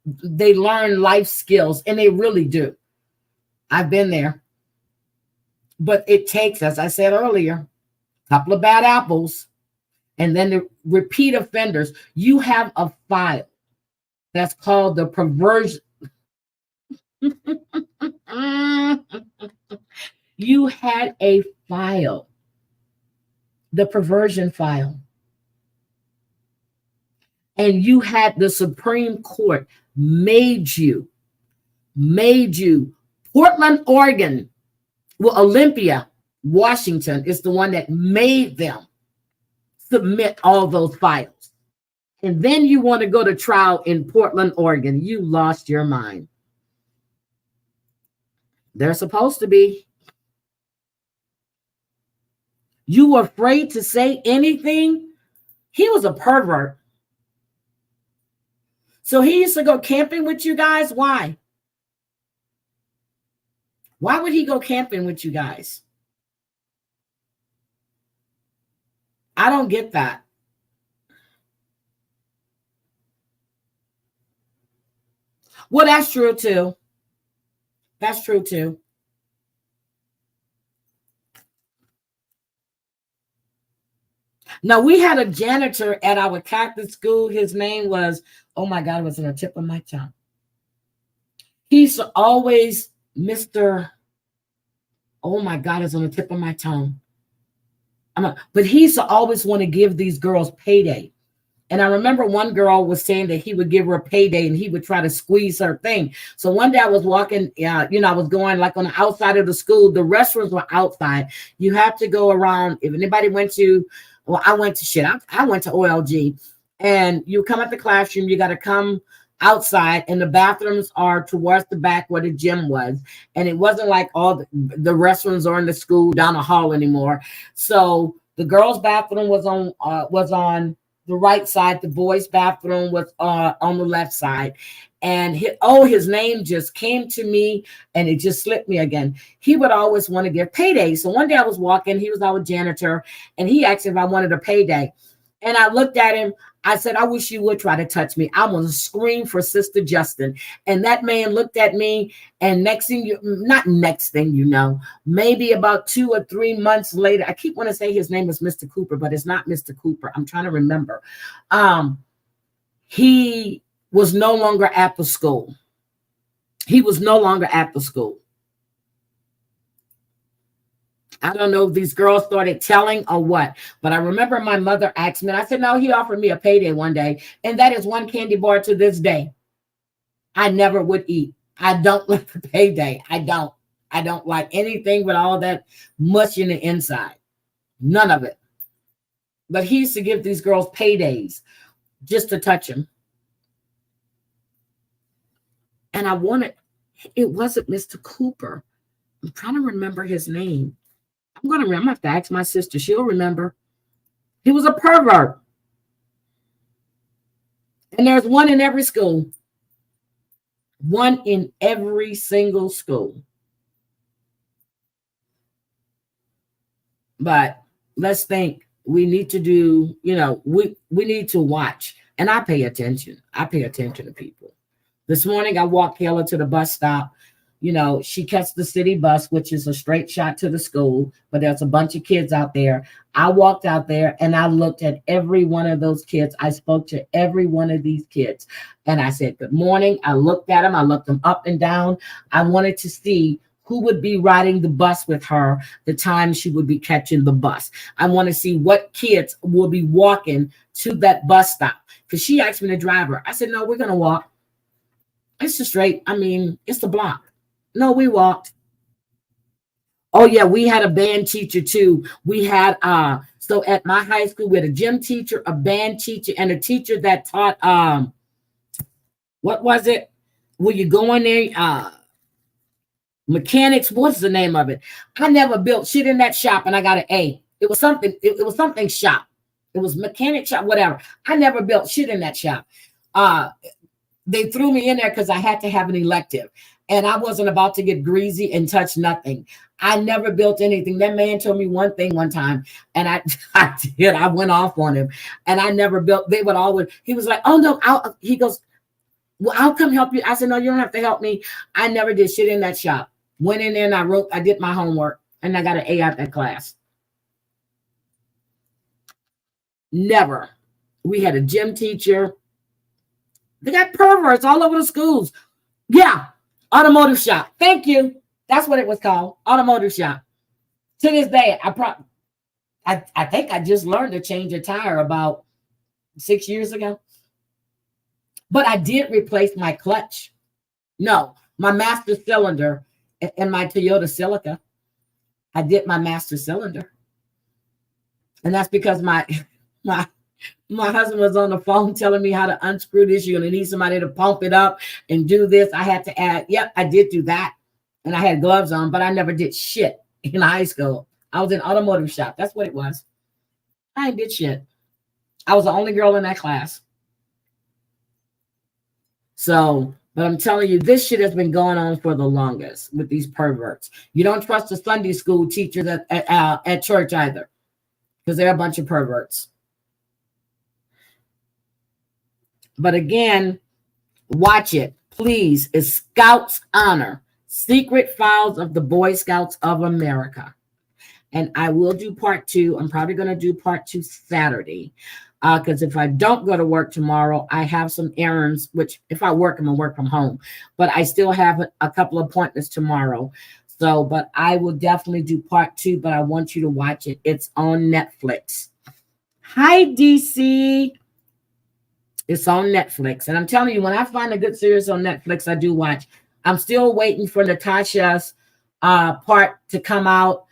learn life skills, and they really do. I've been there. But it takes, as I said earlier, a couple of bad apples, and then the repeat offenders. You have a file that's called the perversion. You had a file, the perversion file. And you had the Supreme Court made you, Portland, Oregon, well, Olympia, Washington is the one that made them submit all those files. And then you want to go to trial in Portland, Oregon. You lost your mind. They're supposed to be. You were afraid to say anything? He was a pervert. So he used to go camping with you guys. Why? Why would he go camping with you guys? I don't get that. Well, that's true too. That's true too. Now, we had a janitor at our Catholic school. His name was, oh my God, it was on the tip of my tongue. He's always Mr. Oh my God, it's on the tip of my tongue. But he used to always want to give these girls payday. And I remember one girl was saying that he would give her a payday and he would try to squeeze her thing. So one day I was walking, I was going like on the outside of the school. The restrooms were outside. You have to go around. If anybody went to, well, I went to I went to OLG, and you come at the classroom, you got to come outside, and the bathrooms are towards the back where the gym was. And it wasn't like all the restrooms are in the school down the hall anymore. So the girls' bathroom was on the right side. The boys' bathroom was on the left side. And his name just came to me, and it just slipped me again. He would always want to give payday. So one day I was walking, he was our janitor, and he asked if I wanted a payday. And I looked at him. I said, I wish you would try to touch me. I'm going to scream for Sister Justin. And that man looked at me, and next thing you know, maybe about 2 or 3 months later, I keep wanting to say his name was Mr. Cooper, but it's not Mr. Cooper. I'm trying to remember. He was no longer at the school. He was no longer at the school. I don't know if these girls started telling or what, but I remember my mother asked me, and I said, no, he offered me a payday one day. And that is one candy bar to this day I never would eat. I don't like the payday. I don't like anything with all that mush in the inside. None of it. But he used to give these girls paydays. just to touch him. And I wanted, it wasn't Mr. Cooper. I'm trying to remember his name. I'm going to have to ask my sister. She'll remember. He was a pervert. And there's one in every school. One in every single school. But let's think. We need to do, we need to watch. And I pay attention. I pay attention to people. This morning, I walked Kayla to the bus stop. She catches the city bus, which is a straight shot to the school, but there's a bunch of kids out there. I walked out there and I looked at every one of those kids. I spoke to every one of these kids and I said, good morning. I looked at them. I looked them up and down. I wanted to see who would be riding the bus with her the time she would be catching the bus. I want to see what kids will be walking to that bus stop. Because she asked me to drive her. I said, no, we're going to walk. It's the straight. It's the block. No, we walked. Oh, yeah, we had a band teacher, too. We had, so at my high school, we had a gym teacher, a band teacher, and a teacher that taught, what was it? Will you go in there? Mechanics, what's the name of it? I never built shit in that shop, and I got an A. It was something, it was something shop. It was mechanic shop, whatever. I never built shit in that shop. They threw me in there because I had to have an elective. And I wasn't about to get greasy and touch nothing. I never built anything. That man told me one thing one time, and I did. I went off on him, and I never built. They would always. He was like, "Oh no!" He goes, "Well, I'll come help you." I said, "No, you don't have to help me." I never did shit in that shop. Went in there and I did my homework, and I got an A out that class. Never. We had a gym teacher. They got perverts all over the schools. Yeah. Automotive shop. Thank you. That's what it was called. Automotive shop. To this day, I think I just learned to change a tire about 6 years ago. But I did replace my clutch. No, my master cylinder in my Toyota Celica. I did my master cylinder. And that's because my husband was on the phone telling me how to unscrew this. You're going to need somebody to pump it up and do this. I had to add, yep, I did do that. And I had gloves on, but I never did shit in high school. I was in automotive shop. That's what it was. I ain't did shit. I was the only girl in that class. So, but I'm telling you, this shit has been going on for the longest with these perverts. You don't trust the Sunday school teachers at church either, because they're a bunch of perverts. But again, watch it, please. It's Scouts Honor, Secret Files of the Boy Scouts of America. And I will do part 2. I'm probably going to do part 2 Saturday. Because if I don't go to work tomorrow, I have some errands, which if I work, I'm going to work from home. But I still have a couple of appointments tomorrow. So, but I will definitely do part 2, but I want you to watch it. It's on Netflix. Hi, DC. It's on Netflix. And I'm telling you, when I find a good series on Netflix, I do watch. I'm still waiting for Natasha's part to come out.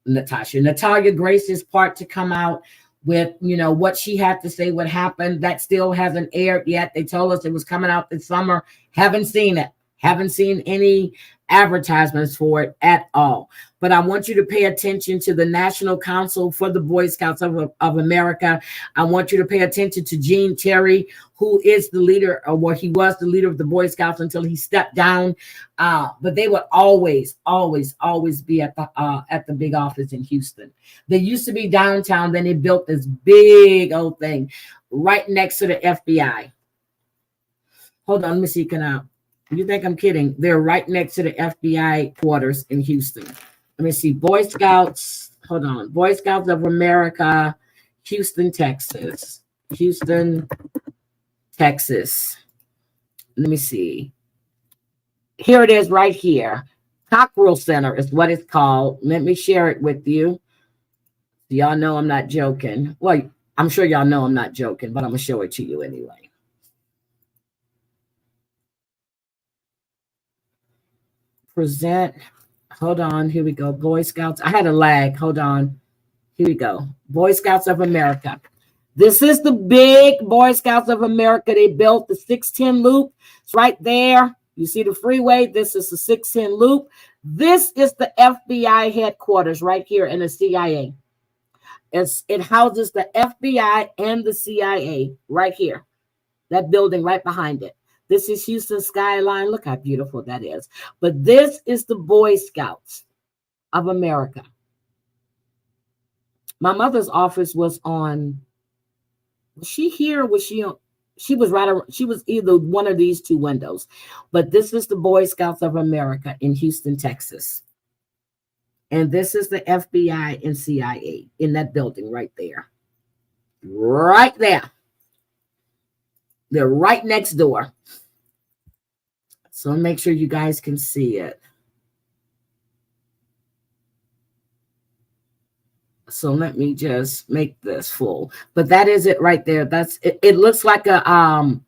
Natalia Grace's part to come out with, what she had to say, what happened. That still hasn't aired yet. They told us it was coming out this summer. Haven't seen it. Haven't seen any advertisements for it at all. But I want you to pay attention to the National Council for the Boy Scouts of America. I want you to pay attention to Gene Terry, who is the leader, or he was the leader of the Boy Scouts until he stepped down. But they would always be at the big office in Houston. They used to be downtown. Then they built this big old thing right next to the FBI. Hold on, let me see. You think I'm kidding? They're right next to the FBI quarters in Houston. Let me see. Boy Scouts. Hold on. Boy Scouts of America, Houston, Texas. Houston, Texas. Let me see. Here it is right here. Cockrell Center is what it's called. Let me share it with you. Y'all know I'm not joking. Well, I'm sure y'all know I'm not joking, but I'm going to show it to you anyway. Present. Hold on. Here we go. Boy Scouts. I had a lag. Hold on. Here we go. Boy Scouts of America. This is the big Boy Scouts of America. They built the 610 loop. It's right there. You see the freeway. This is the 610 loop. This is the FBI headquarters right here in the CIA. It houses the FBI and the CIA right here. That building right behind it. This is Houston skyline. Look how beautiful that is. But this is the Boy Scouts of America. My mother's office was on. Was she here? Was she on? She was right. She was either one of these two windows. But this is the Boy Scouts of America in Houston, Texas. And this is the FBI and CIA in that building right there. Right there. They're right next door. So make sure you guys can see it. So let me just make this full. But that is it right there. That's it. It looks like a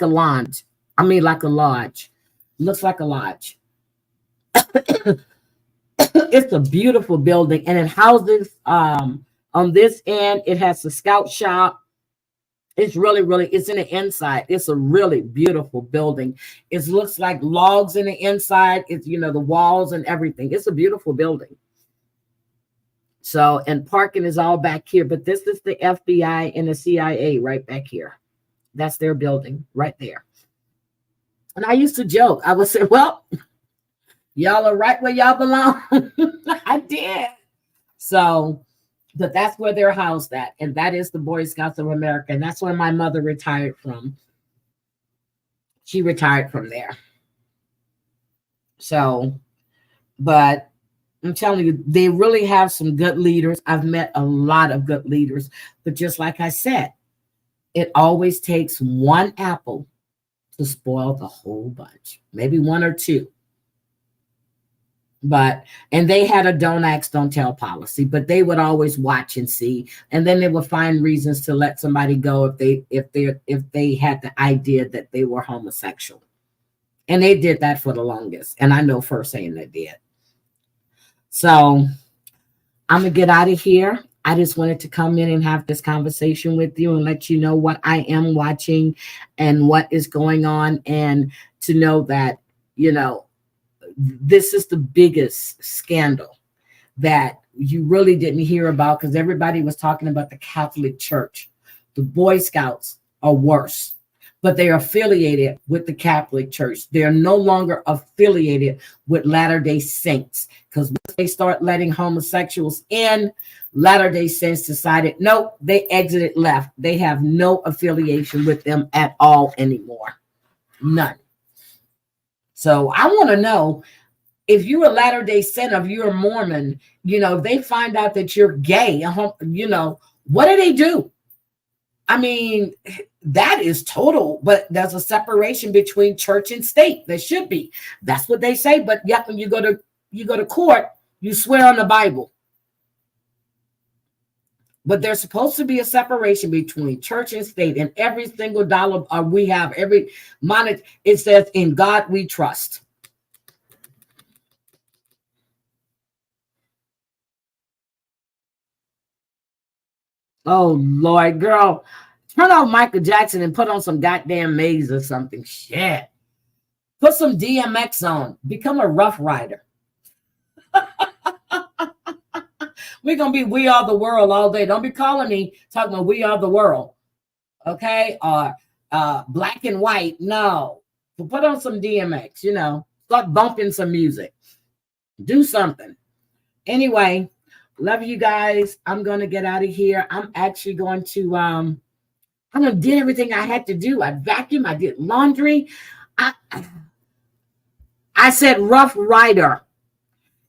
lodge. I mean like a lodge. Looks like a lodge. It's a beautiful building, and it houses on this end, it has the scout shop. It's really, it's in the inside. It's a really beautiful building. It looks like logs in the inside. It's, the walls and everything. It's a beautiful building. So, and parking is all back here, but this is the FBI and the CIA right back here. That's their building right there. And I used to joke. I would say, well, y'all are right where y'all belong. I did. So, but that's where they're housed at. And that is the Boy Scouts of America. And that's where my mother retired from. She retired from there. So, but I'm telling you, they really have some good leaders. I've met a lot of good leaders. But just like I said, it always takes one apple to spoil the whole bunch. Maybe one or two. And they had a don't ask, don't tell policy, but they would always watch and see, and then they would find reasons to let somebody go if they had the idea that they were homosexual. And they did that for the longest. And I know firsthand they did. So I'm gonna get out of here. I just wanted to come in and have this conversation with you and let you know what I am watching and what is going on, and to know that, this is the biggest scandal that you really didn't hear about, because everybody was talking about the Catholic Church. The Boy Scouts are worse, but they are affiliated with the Catholic Church. They are no longer affiliated with Latter-day Saints, because once they start letting homosexuals in, Latter-day Saints decided, nope, they exited, left. They have no affiliation with them at all anymore. None. So I want to know, if you're a Latter-day Saint, if you're a Mormon, if they find out that you're gay, what do they do? I mean, that is total, but there's a separation between church and state. There should be. That's what they say. But yet when you go to court, you swear on the Bible. But there's supposed to be a separation between church and state, and every single dollar we have, every money, it says, in God we trust. Oh, Lord, girl, turn off Michael Jackson and put on some goddamn Maze or something. Shit. Put some DMX on. Become a Rough Rider. We're going to be We Are the World all day. Don't be calling me talking about We Are the World. Okay? Or Black and White. No. But put on some DMX, Start bumping some music. Do something. Anyway, love you guys. I'm going to get out of here. I'm actually going to, I did everything I had to do. I vacuumed. I did laundry. I said Rough Rider.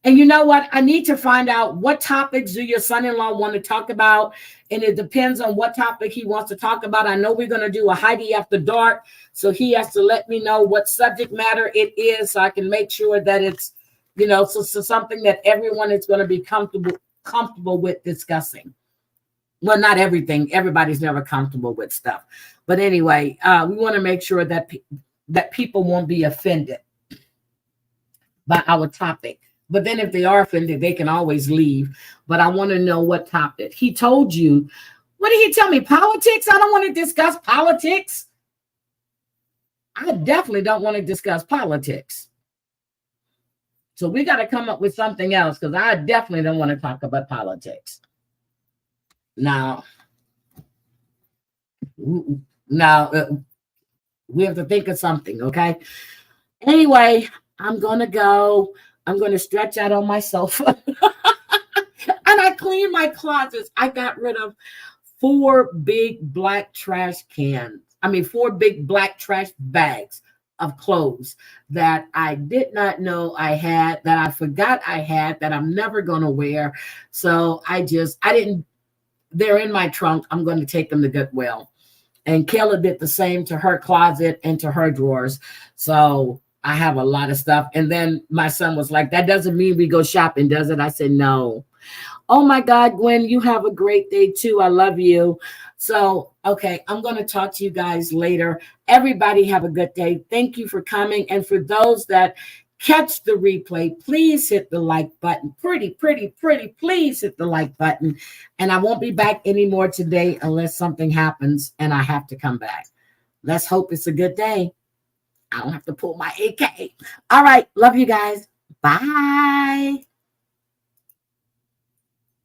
And you know what? I need to find out, what topics do your son-in-law want to talk about? And it depends on what topic he wants to talk about. I know we're going to do a Heidi After Dark. So he has to let me know what subject matter it is, so I can make sure that it's, so something that everyone is going to be comfortable with discussing. Well, not everything. Everybody's never comfortable with stuff. But anyway, we want to make sure that people won't be offended by our topic. But then if they are offended, they can always leave. But I want to know what topic. He told you. What did he tell me? Politics? I don't want to discuss politics. I definitely don't want to discuss politics. So we got to come up with something else because I definitely don't want to talk about politics. Now, we have to think of something, okay? Anyway, I'm going to go. I'm going to stretch out on my sofa. And I cleaned my closets. I got rid of 4 big black trash cans. 4 big black trash bags of clothes that I did not know I had, that I forgot I had, that I'm never going to wear. So I didn't, they're in my trunk. I'm going to take them to Goodwill. And Kayla did the same to her closet and to her drawers. So I have a lot of stuff. And then my son was like, that doesn't mean we go shopping, does it? I said, no. Oh my God, Gwen, you have a great day too. I love you. So, okay, I'm going to talk to you guys later. Everybody have a good day. Thank you for coming. And for those that catch the replay, please hit the like button. Pretty, please hit the like button. And I won't be back anymore today unless something happens and I have to come back. Let's hope it's a good day. I don't have to pull my AK. All right. Love you guys. Bye.